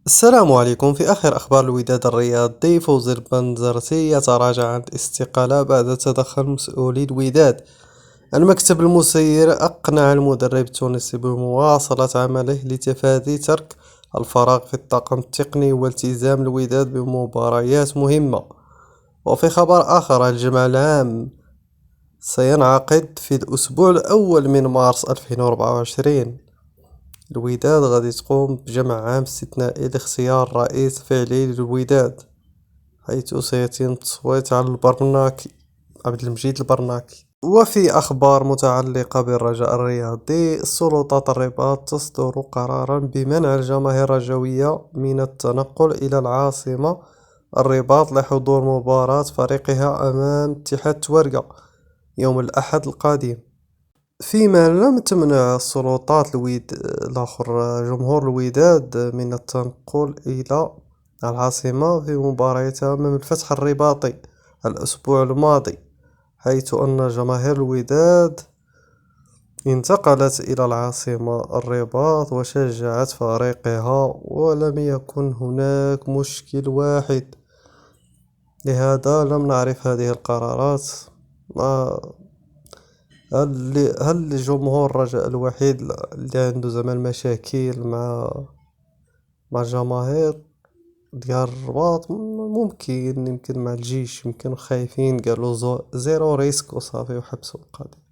السلام عليكم. في آخر أخبار الوداد الرياضي، فوز البنزرتي يتراجع عن الاستقالة بعد تدخل مسؤولي الوداد. المكتب المسير أقنع المدرب التونسي بمواصلة عمله لتفادي ترك الفراغ في الطاقم التقني والتزام الوداد بمباريات مهمة. وفي خبر آخر، الجمع العام سينعقد في الأسبوع الأول من مارس 2024. الوداد غادي تقوم بجمع عام استثنائي لاختيار رئيس فعلي للوداد، حيث سيتم التصويت على البرناكي عبد المجيد البرناكي. وفي أخبار متعلقة بالرجاء الرياضي، سلطات الرباط تصدر قرارا بمنع الجماهير الرجوية من التنقل إلى العاصمة الرباط لحضور مباراة فريقها أمام اتحاد تورقة يوم الأحد القادم، فيما لم تمنع السلطات الآخر جمهور الوداد من التنقل إلى العاصمة في مباريتها أمام الفتح الرباطي الأسبوع الماضي، حيث أن جماهير الوداد انتقلت إلى العاصمة الرباط وشجعت فريقها، ولم يكن هناك مشكل واحد. لهذا لم نعرف هذه القرارات. ما هل جمهور الرجاء الوحيد اللي عنده زعما مشاكل مع الجماهير ديال الرباط؟ يمكن مع الجيش، يمكن خايفين، قالوا زيرو ريسك وصافي وحبسوا القضية.